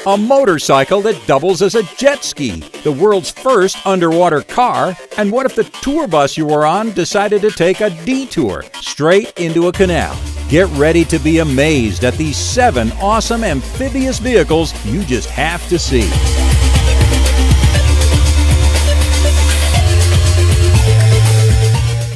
a motorcycle that doubles as a jet ski, the world's first underwater car, and what if the tour bus you were on decided to take a detour straight into a canal? Get ready to be amazed at these 7 awesome amphibious vehicles you just have to see.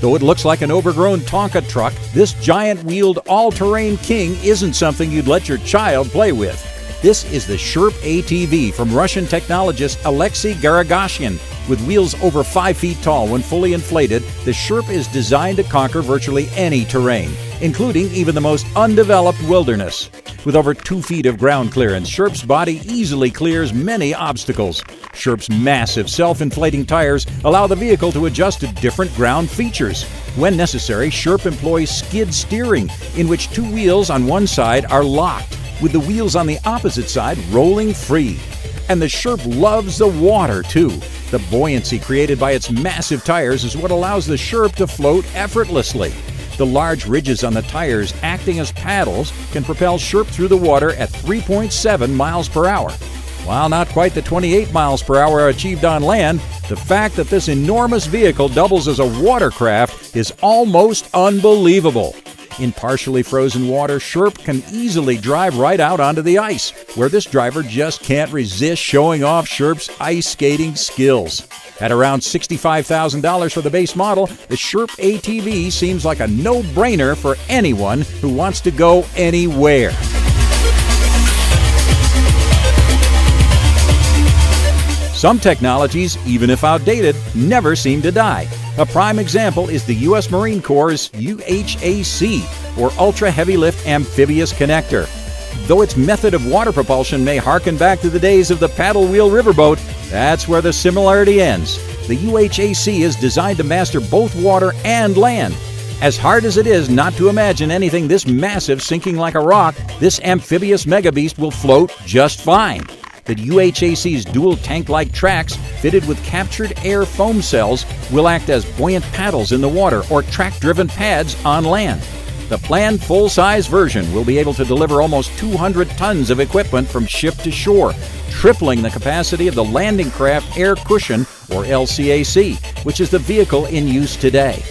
Though it looks like an overgrown Tonka truck, this giant-wheeled all-terrain king isn't something you'd let your child play with. This is the Sherp ATV from Russian technologist Alexei Garagoshian. With wheels over 5 feet tall when fully inflated, the Sherp is designed to conquer virtually any terrain, including even the most undeveloped wilderness. With over 2 feet of ground clearance, Sherp's body easily clears many obstacles. Sherp's massive self-inflating tires allow the vehicle to adjust to different ground features. When necessary, Sherp employs skid steering, in which 2 wheels on one side are locked, with the wheels on the opposite side rolling free. And the Sherp loves the water, too. The buoyancy created by its massive tires is what allows the Sherp to float effortlessly. The large ridges on the tires acting as paddles can propel Sherp through the water at 3.7 miles per hour. While not quite the 28 miles per hour achieved on land, the fact that this enormous vehicle doubles as a watercraft is almost unbelievable. In partially frozen water, Sherp can easily drive right out onto the ice, where this driver just can't resist showing off Sherp's ice skating skills. At around $65,000 for the base model, the Sherp ATV seems like a no-brainer for anyone who wants to go anywhere. Some technologies, even if outdated, never seem to die. A prime example is the U.S. Marine Corps' UHAC, or Ultra Heavy Lift Amphibious Connector. Though its method of water propulsion may harken back to the days of the paddle wheel riverboat, that's where the similarity ends. The UHAC is designed to master both water and land. As hard as it is not to imagine anything this massive sinking like a rock, this amphibious megabeast will float just fine. The UHAC's dual tank-like tracks, fitted with captured air foam cells, will act as buoyant paddles in the water or track-driven pads on land. The planned full-size version will be able to deliver almost 200 tons of equipment from ship to shore, tripling the capacity of the Landing Craft Air Cushion, or LCAC, which is the vehicle in use today.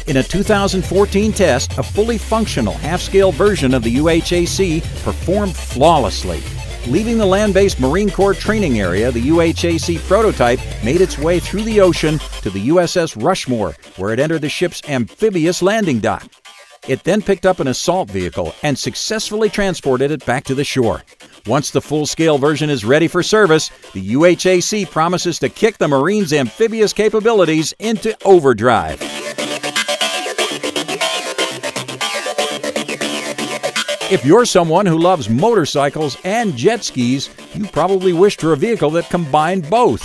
In a 2014 test, a fully functional half-scale version of the UHAC performed flawlessly. Leaving the land-based Marine Corps training area, the UHAC prototype made its way through the ocean to the USS Rushmore, where it entered the ship's amphibious landing dock. It then picked up an assault vehicle and successfully transported it back to the shore. Once the full-scale version is ready for service, the UHAC promises to kick the Marines' amphibious capabilities into overdrive. If you're someone who loves motorcycles and jet skis, you probably wish for a vehicle that combined both.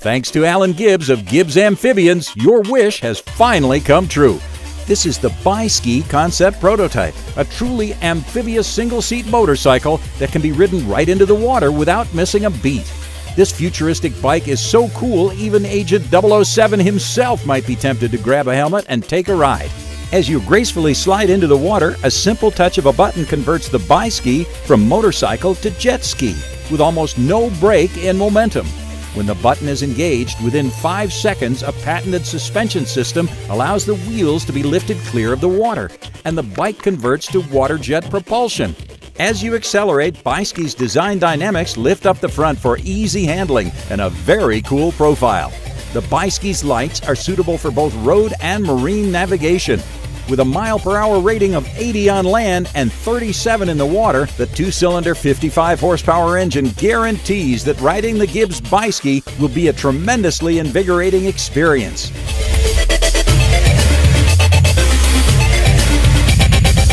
Thanks to Alan Gibbs of Gibbs Amphibians, your wish has finally come true. This is the Bi-Ski concept prototype, a truly amphibious single-seat motorcycle that can be ridden right into the water without missing a beat. This futuristic bike is so cool, even Agent 007 himself might be tempted to grab a helmet and take a ride. As you gracefully slide into the water, a simple touch of a button converts the Bi-Ski from motorcycle to jet ski, with almost no break in momentum. When the button is engaged, within 5 seconds, a patented suspension system allows the wheels to be lifted clear of the water, and the bike converts to water jet propulsion. As you accelerate, Bi-Ski's design dynamics lift up the front for easy handling and a very cool profile. The Bi-Ski's lights are suitable for both road and marine navigation. With a mile-per-hour rating of 80 on land and 37 in the water, the 2-cylinder 55-horsepower engine guarantees that riding the Gibbs Bi-Ski will be a tremendously invigorating experience.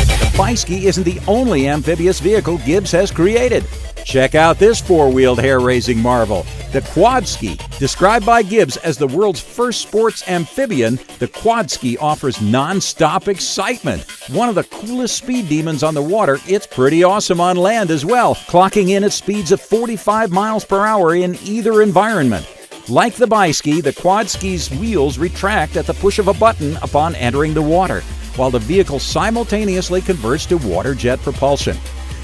The Bi-Ski isn't the only amphibious vehicle Gibbs has created. Check out this four-wheeled hair-raising marvel, the Quad-Ski. Described by Gibbs as the world's first sports amphibian, the Quad-Ski offers non-stop excitement. One of the coolest speed demons on the water, it's pretty awesome on land as well, clocking in at speeds of 45 miles per hour in either environment. Like the Bi-Ski, the Quad-Ski's wheels retract at the push of a button upon entering the water, while the vehicle simultaneously converts to water jet propulsion.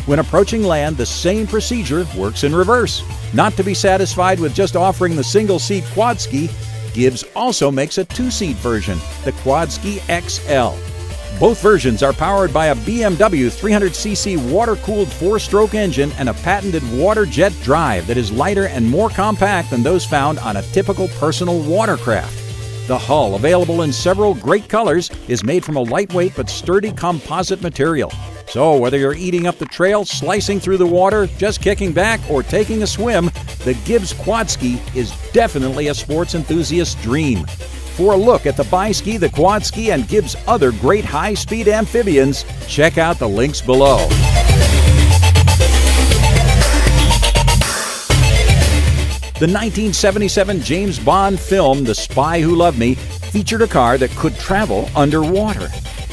When approaching land, the same procedure works in reverse. Not to be satisfied with just offering the single-seat quad ski, Gibbs also makes a two-seat version, the Quad Ski XL. Both versions are powered by a BMW 300cc water-cooled 4-stroke engine and a patented water jet drive that is lighter and more compact than those found on a typical personal watercraft. The hull, available in several great colors, is made from a lightweight but sturdy composite material. So whether you're eating up the trail, slicing through the water, just kicking back, or taking a swim, the Gibbs Quad Ski is definitely a sports enthusiast's dream. For a look at the Bi-Ski, the Quad Ski, and Gibbs' other great high-speed amphibians, check out the links below. The 1977 James Bond film, The Spy Who Loved Me, featured a car that could travel underwater.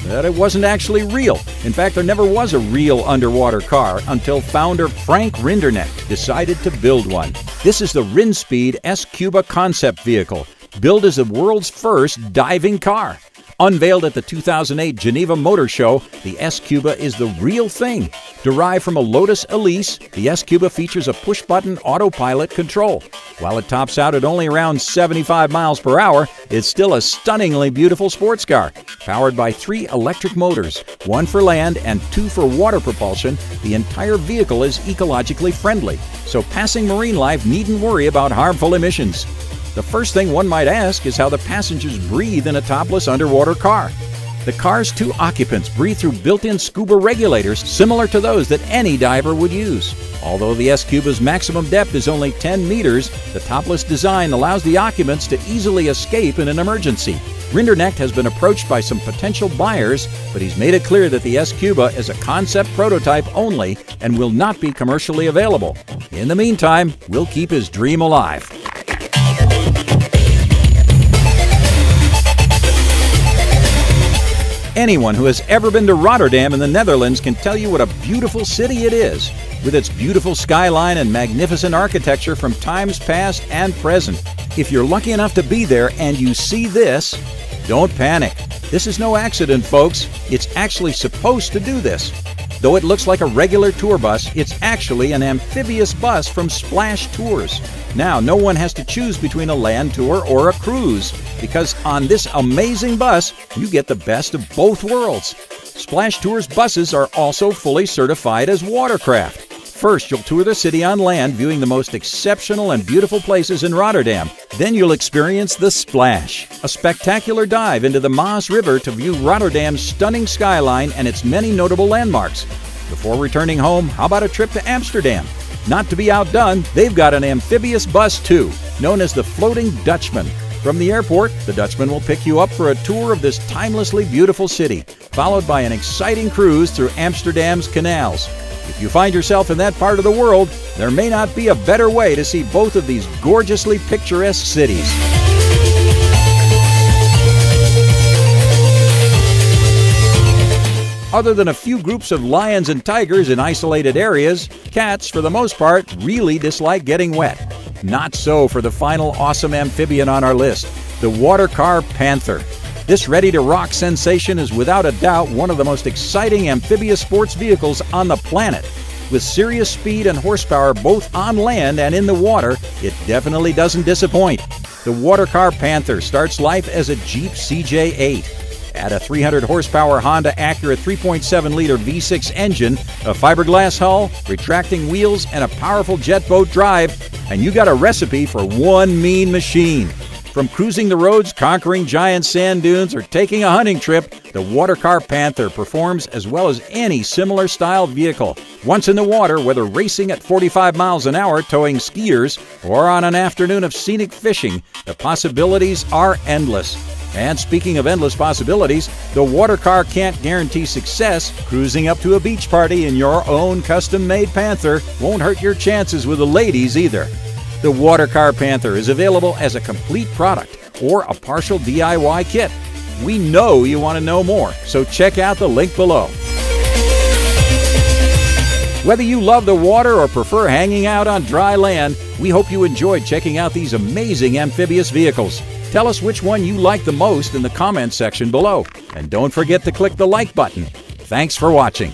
But it wasn't actually real. In fact, there never was a real underwater car until founder Frank Rinderknecht decided to build one. This is the Rinspeed S-Cuba concept vehicle, billed as the world's first diving car. Unveiled at the 2008 Geneva Motor Show, the S-Cuba is the real thing. Derived from a Lotus Elise, the S-Cuba features a push-button autopilot control. While it tops out at only around 75 miles per hour, it's still a stunningly beautiful sports car. Powered by 3 electric motors, 1 for land and 2 for water propulsion, the entire vehicle is ecologically friendly, so passing marine life needn't worry about harmful emissions. The first thing one might ask is how the passengers breathe in a topless underwater car. The car's 2 occupants breathe through built-in scuba regulators similar to those that any diver would use. Although the S-Cuba's maximum depth is only 10 meters, the topless design allows the occupants to easily escape in an emergency. Rinderknecht has been approached by some potential buyers, but he's made it clear that the S-Cuba is a concept prototype only and will not be commercially available. In the meantime, we'll keep his dream alive. Anyone who has ever been to Rotterdam in the Netherlands can tell you what a beautiful city it is, with its beautiful skyline and magnificent architecture from times past and present. If you're lucky enough to be there and you see this, don't panic. This is no accident, folks. It's actually supposed to do this. Though it looks like a regular tour bus, it's actually an amphibious bus from Splash Tours. Now, no one has to choose between a land tour or a cruise, because on this amazing bus, you get the best of both worlds. Splash Tours buses are also fully certified as watercraft. First, you'll tour the city on land, viewing the most exceptional and beautiful places in Rotterdam. Then you'll experience the Splash, a spectacular dive into the Maas River to view Rotterdam's stunning skyline and its many notable landmarks. Before returning home, how about a trip to Amsterdam? Not to be outdone, they've got an amphibious bus too, known as the Floating Dutchman. From the airport, the Dutchman will pick you up for a tour of this timelessly beautiful city, followed by an exciting cruise through Amsterdam's canals. If you find yourself in that part of the world, there may not be a better way to see both of these gorgeously picturesque cities. Other than a few groups of lions and tigers in isolated areas, cats, for the most part, really dislike getting wet. Not so for the final awesome amphibian on our list, the water car Panther. This ready-to-rock sensation is without a doubt one of the most exciting amphibious sports vehicles on the planet. With serious speed and horsepower both on land and in the water, it definitely doesn't disappoint. The water car Panther starts life as a Jeep CJ8. Add a 300-horsepower Honda Acura 3.7-liter V6 engine, a fiberglass hull, retracting wheels, and a powerful jet boat drive, and you got a recipe for one mean machine. From cruising the roads, conquering giant sand dunes, or taking a hunting trip, the water car Panther performs as well as any similar style vehicle. Once in the water, whether racing at 45 miles an hour towing skiers or on an afternoon of scenic fishing, the possibilities are endless. And speaking of endless possibilities, the water car can't guarantee success. Cruising up to a beach party in your own custom-made Panther won't hurt your chances with the ladies either. The water car Panther is available as a complete product or a partial DIY kit. We know you want to know more, so check out the link below. Whether you love the water or prefer hanging out on dry land, we hope you enjoyed checking out these amazing amphibious vehicles. Tell us which one you like the most in the comments section below. And don't forget to click the like button. Thanks for watching.